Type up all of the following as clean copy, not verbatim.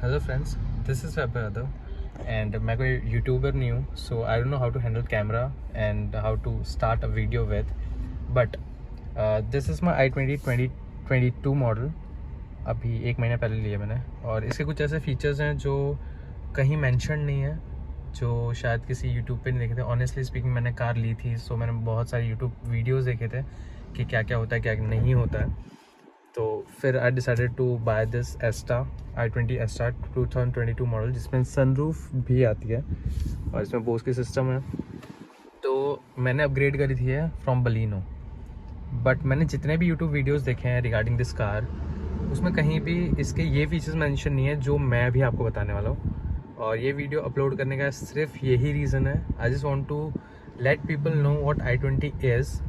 Hello friends, this is Web Yadav and मैं कोई YouTuber नहीं हूँ, so I don't know how to handle camera and how to start a video with, but this is my i20 2022 model. अभी 1 महीने पहले लिया मैंने और इसके कुछ ऐसे फीचर्स हैं जो कहीं मेंशन नहीं है, जो शायद किसी यूट्यूब पे नहीं देखे थे। ऑनेस्टली स्पीकिंग मैंने कार ली थी, सो मैंने बहुत सारे यूट्यूब वीडियोज़ देखे थे कि क्या क्या होता है क्या नहीं होता है। तो फिर I decided to buy this Asta i20 Asta 2022 model, जिसमें सनरूफ भी आती है और इसमें बोस की सिस्टम है। तो मैंने अपग्रेड करी थी है फ्रॉम बलिनो, बट मैंने जितने भी यूट्यूब वीडियोस देखे हैं रिगार्डिंग दिस कार, उसमें कहीं भी इसके ये फीचर्स मेंशन नहीं है जो मैं अभी आपको बताने वाला हूँ। और ये वीडियो अपलोड करने का सिर्फ यही रीज़न है, I just want to let people know what i20 is,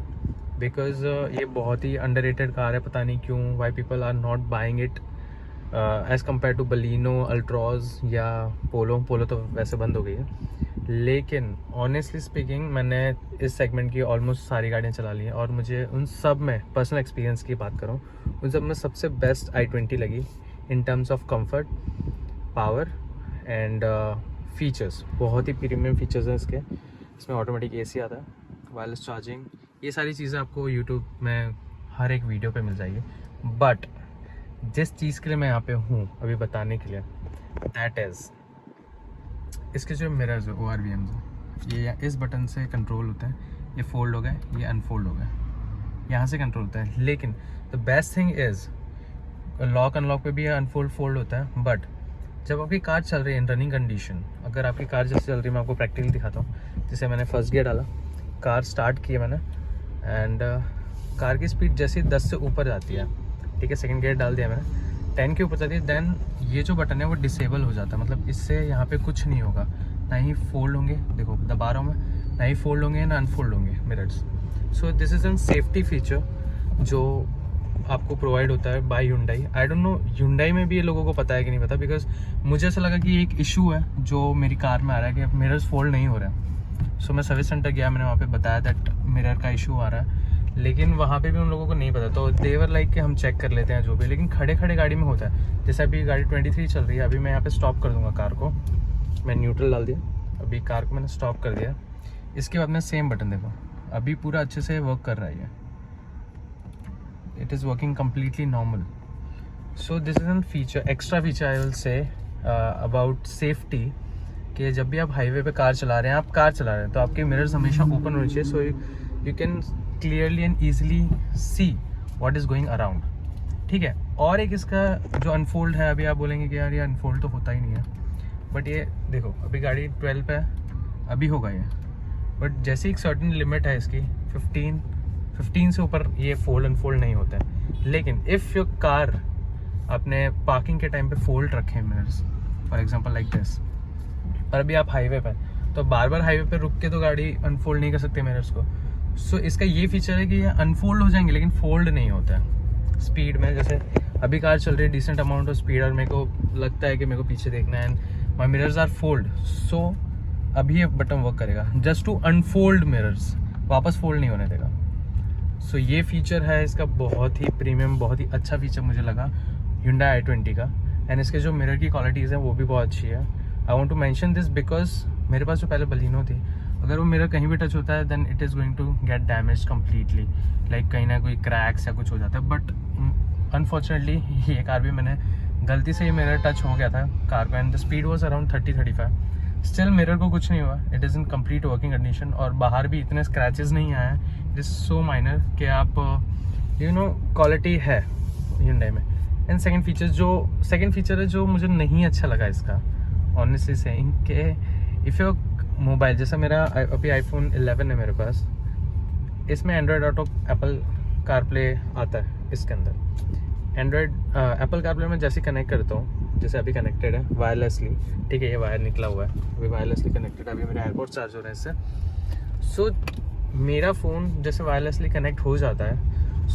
because ये बहुत ही अंडररेटेड कार है। पता नहीं क्यों why people are not buying it as compare to Baleno, Altroz या पोलो तो वैसे बंद हो गई है। लेकिन ऑनेस्टली स्पीकिंग मैंने इस सेगमेंट की ऑलमोस्ट सारी गाड़ियाँ चला ली हैं और मुझे उन सब में पर्सनल एक्सपीरियंस की बात करूँ, उन सब में सबसे बेस्ट i20 लगी इन terms of comfort, power and features. बहुत ही प्रीमियम फीचर्स हैं इसके। इसमें ऑटोमेटिक AC आता है, वायरलेस चार्जिंग, ये सारी चीज़ें आपको यूट्यूब में हर एक वीडियो पे मिल जाएगी। बट जिस चीज़ के लिए मैं यहाँ पे हूँ अभी बताने के लिए, दैट इज़ इसके जो मिरर्स है ORVMs है, ये इस बटन से कंट्रोल होता है। ये फोल्ड हो गए, ये अनफोल्ड हो गए, यहाँ से कंट्रोल होता है। लेकिन the best thing is lock unlock पे भी अनफोल्ड फोल्ड होता है। बट जब आपकी कार चल रही है इन रनिंग कंडीशन, अगर आपकी कार जैसे चल रही है, मैं आपको प्रैक्टिकली दिखाता हूँ। जैसे मैंने फर्स्ट गियर डाला, कार स्टार्ट की मैंने एंड कार की स्पीड जैसे 10 से ऊपर जाती है, ठीक है, सेकंड गियर डाल दिया मैंने, 10 के ऊपर जाती है, देन ये जो बटन है वो डिसेबल हो जाता है। मतलब इससे यहाँ पे कुछ नहीं होगा, ना ही फोल्ड होंगे, देखो दबा रहा हूँ मैं, ना ही फोल्ड होंगे ना अनफोल्ड होंगे mirrors. So this is an safety feature जो आपको प्रोवाइड होता है by Hyundai। I don't know Hyundai में भी ये लोगों को पता है कि नहीं पता, बिकॉज मुझे ऐसा लगा कि एक इशू है जो मेरी कार में आ रहा है कि मिरर्स फोल्ड नहीं हो रहा है। सो मैं सर्विस सेंटर गया, मैंने वहाँ पे बताया दैट मिरर का इशू आ रहा है, लेकिन वहाँ पे भी उन लोगों को नहीं पता। तो देवर लाइक कि हम चेक कर लेते हैं जो भी, लेकिन खड़े खड़े गाड़ी में होता है। जैसे अभी गाड़ी 23 चल रही है, अभी मैं यहाँ पे स्टॉप कर दूँगा कार को, मैं न्यूट्रल डाल दिया, अभी कार को मैंने स्टॉप कर दिया। इसके बाद में सेम बटन देखो, अभी पूरा अच्छे से वर्क कर रहा है, it is working completely normal. So this is N feature, extra feature I will say about safety, कि जब भी आप हाईवे पे कार चला रहे हैं, आप कार चला रहे हैं, तो आपके मिरर्स हमेशा ओपन होने चाहिए, so you can clearly and easily see what is going around, ठीक है। और एक इसका जो अनफोल्ड है, अभी आप बोलेंगे कि यार ये अनफोल्ड तो होता ही नहीं है, बट ये देखो अभी गाड़ी 12 पे है, अभी होगा ये, बट जैसे एक सर्टेन लिमिट है इसकी 15 से ऊपर ये फोल्ड अनफोल्ड नहीं होता है। लेकिन इफ़ योर कार आपने पार्किंग के टाइम पे फोल्ड रखे हैं mirrors, for example like this, और अभी आप हाईवे पे, तो बार बार हाईवे पे रुक के तो गाड़ी अनफोल्ड नहीं कर सकते मिरर्स को। सो इसका ये फीचर है कि ये अनफोल्ड हो जाएंगे लेकिन फोल्ड नहीं होता है स्पीड में। जैसे अभी कार चल रही है डिसेंट अमाउंट ऑफ स्पीड और मेरे को लगता है कि मेरे को पीछे देखना है and my mirrors are fold, so अभी ये बटन वर्क करेगा जस्ट टू अनफोल्ड मिरर्स, वापस फोल्ड नहीं होने देगा। सो ये फीचर है इसका, बहुत ही प्रीमियम, बहुत ही अच्छा फीचर मुझे लगा Hyundai i20 का। एंड इसके जो मिरर की क्वालिटीज़ हैं वो भी बहुत अच्छी है। I want to mention this because मेरे पास जो पहले बलिनो थी, अगर वो मिरर कहीं भी टच होता है then it is going to get damage completely, like कहीं ना कोई क्रैक्स या कुछ हो जाता है। बट अनफॉर्चुनेटली ये कार भी मैंने गलती से, ये मिरर टच हो गया था कार को and the speed was around 30-35, still mirror को कुछ नहीं हुआ, it is in complete working condition और बाहर भी इतने स्क्रैचेस नहीं आए हैं। इट इज़ सो माइनर कि आप यू नो क्वालिटी है Hyundai में। एंड सेकंड फीचर है जो मुझे नहीं अच्छा लगा इसका, ऑनेस्टली सेइंग कि इफ़ योर मोबाइल, जैसा मेरा अभी iPhone 11 है मेरे पास, इसमें एंड्रॉयड ऑटो, एप्पल कारप्ले आता है इसके अंदर। एंड्रॉयड एप्पल कारप्ले में जैसे कनेक्ट करता हूँ, जैसे अभी कनेक्टेड है वायरलेसली, ठीक है, ये वायर निकला हुआ है, अभी वायरलेसली कनेक्टेड है, अभी मेरा एयरपोर्ट चार्ज हो रहा है इससे। सो मेरा फ़ोन जैसे वायरलेसली कनेक्ट हो जाता है,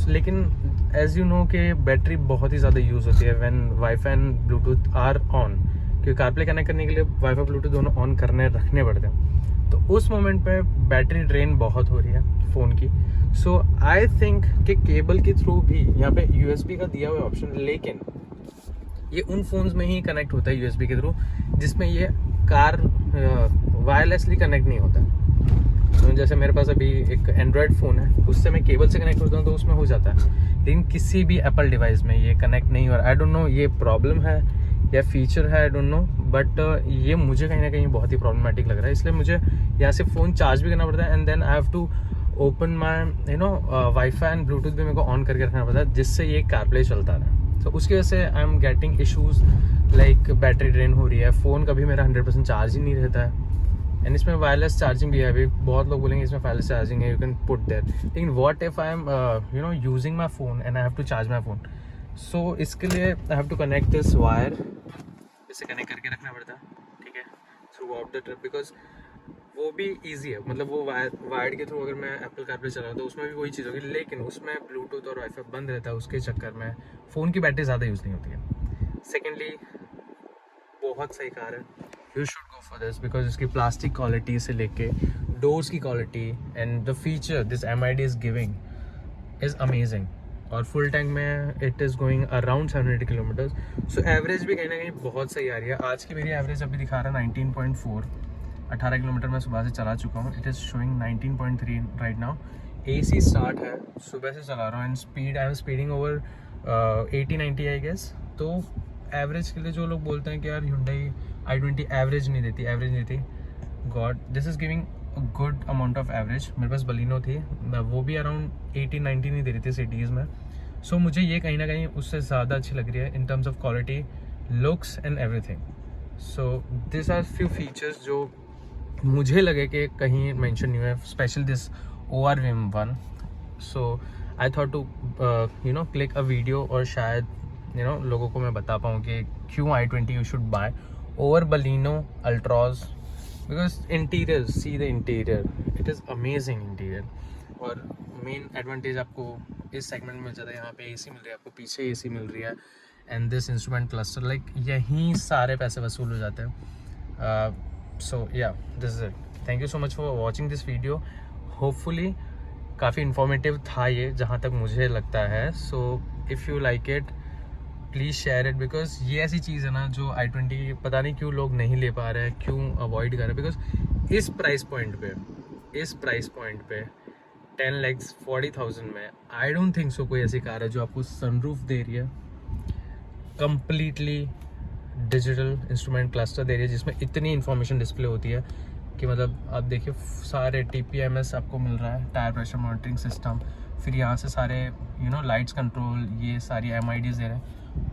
लेकिन एज़ यू नो कि बैटरी बहुत ही ज़्यादा यूज़ होती है when WiFi and Bluetooth are on, क्योंकि कारप्ले कनेक्ट करने के लिए वाईफाई ब्लूटूथ दोनों ऑन रखने पड़ते हैं। तो उस मोमेंट पे बैटरी ड्रेन बहुत हो रही है फ़ोन की। सो आई थिंक कि केबल के थ्रू भी यहाँ पे USB का दिया हुआ ऑप्शन, लेकिन ये उन फ़ोन्स में ही कनेक्ट होता है USB के थ्रू जिसमें ये कार वायरलेसली कनेक्ट नहीं होता। तो जैसे मेरे पास अभी एक एंड्रॉयड फ़ोन है, उससे मैं केबल से कनेक्ट होता हूँ तो उसमें हो जाता है, लेकिन किसी भी एप्पल डिवाइस में ये कनेक्ट नहीं हो रहा। आई डोंट नो ये प्रॉब्लम है या फीचर है, आई डोंट नो, बट ये मुझे कहीं ना कहीं बहुत ही प्रॉब्लमेटिक लग रहा है। इसलिए मुझे यहाँ से फ़ोन चार्ज भी करना पड़ता है and then I have to open my WiFi and Bluetooth भी मेरे को ऑन करके रखना पड़ता है जिससे ये कारप्ले चलता रहे। तो उसकी वजह से I am getting issues like battery drain हो रही है, फ़ोन कभी मेरा 100% चार्ज ही नहीं रहता है। एंड इसमें वायरलेस चार्जिंग भी है। अभी बहुत लोग बोलेंगे इसमें वायरलेस चार्जिंग है, यू कैन पुट देयर, लेकिन what if I am using my phone and I have to charge my phone. So इसके लिए I have to connect this wire, इसे कनेक्ट करके रखना पड़ता है, ठीक है, throughout the trip, because वो भी ईजी है। मतलब वो वायर्ड के थ्रू अगर मैं एप्पल कारप्ले चला रहा हूँ तो उसमें भी वही चीज़ होगी, लेकिन उसमें ब्लूटूथ और वाईफाई बंद रहता है, उसके चक्कर में फ़ोन की बैटरी ज़्यादा यूज़ नहीं होती है। सेकेंडली बहुत सही कार है, you should go for this because इसकी प्लास्टिक क्वालिटी से लेके डोर्स की quality and the feature this MID is giving is amazing. और फुल टैंक में it is going around 780 kilometres. So average भी कहीं ना कहीं बहुत सही आ रही है। आज की मेरी एवरेज अभी दिखा रहा है 19.4, 18 किलोमीटर मैं सुबह से चला चुका हूँ। It is showing 19.3 right now. AC start है, सुबह से चला रहा हूँ and speed I am speeding over 80-90 I guess. तो एवरेज के लिए जो लोग बोलते हैं कि यार Hyundai i20 एवरेज नहीं देती, God this is giving good amount of average. मेरे पास बलिनो थी, वो भी अराउंड 80-90 नहीं दे रही थी सिटीज़ में। सो मुझे ये कहीं ना कहीं उससे ज़्यादा अच्छी लग रही है in terms of quality, looks and everything. So this are few features जो मुझे लगे कि कहीं मेंशन नहीं हुआ, special this ORVM1। So I thought to click a video और शायद लोगों को मैं बता पाऊँ कि क्यों i20 you should buy over Baleno Altroz, because interior, see the interior, it is amazing interior. और मेन एडवांटेज आपको इस सेगमेंट में मिल जाता है, यहाँ पे AC मिल रही है आपको, पीछे AC मिल रही है and this instrument cluster, like यहीं सारे पैसे वसूल हो जाते हैं। सो या this is it. Thank you so much for watching this video. Hopefully काफ़ी इन्फॉर्मेटिव था ये, जहाँ तक मुझे लगता है। So if you like it please share it, because ये ऐसी चीज़ है ना जो i20 पता नहीं क्यों लोग नहीं ले पा रहे हैं, क्यों अवॉइड कर रहे हैं। बिकॉज इस प्राइस पॉइंट पे 10,40,000 में आई डोंट थिंक सो कोई ऐसी कार है जो आपको सनरूफ दे रही है, कम्प्लीटली डिजिटल इंस्ट्रूमेंट क्लस्टर दे रही है, जिसमें इतनी इन्फॉर्मेशन डिस्प्ले होती है कि मतलब आप देखिए सारे TPMS आपको मिल रहा है, टायर प्रेशर मॉनिटरिंग सिस्टम, फिर यहाँ से सारे लाइट्स कंट्रोल, ये सारी MIDs दे रहे हैं,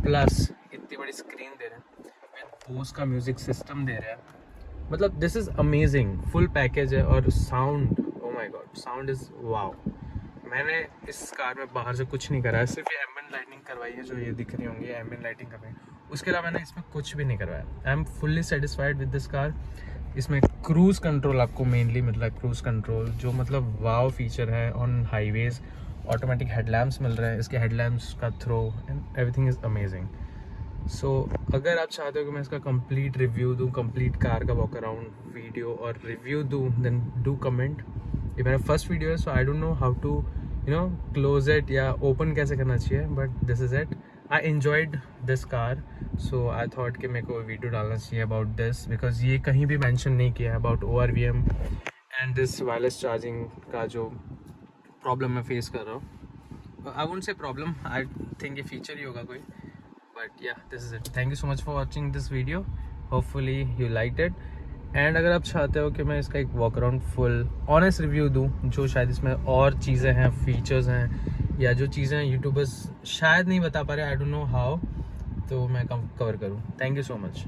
प्लस इतनी बड़ी स्क्रीन दे रहे हैं, विद बोस का म्यूजिक सिस्टम दे रहे हैं। मतलब this is amazing, full package है। और sound, oh my God, sound is wow. मैंने इस कार में बाहर से कुछ नहीं करा है, सिर्फ ये एम्बिएंट लाइटिंग करवाई है, जो ये दिख रही होंगी एम्बिएंट लाइटिंग करवाई है, उसके अलावा मैंने इसमें कुछ भी नहीं करवाया। I am fully satisfied with this car. इसमें क्रूज़ कंट्रोल आपको मेनली मिल रहा है, क्रूज़ कंट्रोल जो मतलब वाओ फीचर है ऑन हाईवेज़। ऑटोमेटिक हेडलैम्प्स मिल रहे हैं, इसके हेडलैम्प्स का throw and everything is amazing. So अगर आप चाहते हो कि मैं इसका कंप्लीट रिव्यू दूँ, कंप्लीट कार का वॉक अराउंड वीडियो और रिव्यू दूँ, देन डू कमेंट। ये मेरा फर्स्ट वीडियो है, सो आई don't know how to close it या ओपन कैसे करना चाहिए, but this is it. I enjoyed this car, so I thought कि मेरे को वीडियो डालना चाहिए अबाउट दिस, बिकॉज ये कहीं भी मेंशन नहीं किया है about ORVM and this wireless charging का जो प्रॉब्लम मैं फेस कर रहा हूँ। I won't say problem, I think ये फीचर ही होगा कोई, बट या this is it. Thank you so much for watching this video, hopefully you liked it. And अगर आप चाहते हो कि मैं इसका एक walk around full honest review दूँ, जो शायद इसमें और चीज़ें हैं, फीचर्स हैं, या जो चीज़ें यूट्यूबर्स शायद नहीं बता पा रहे, आई डोंट नो हाउ, तो मैं कवर करूँ। Thank you so much.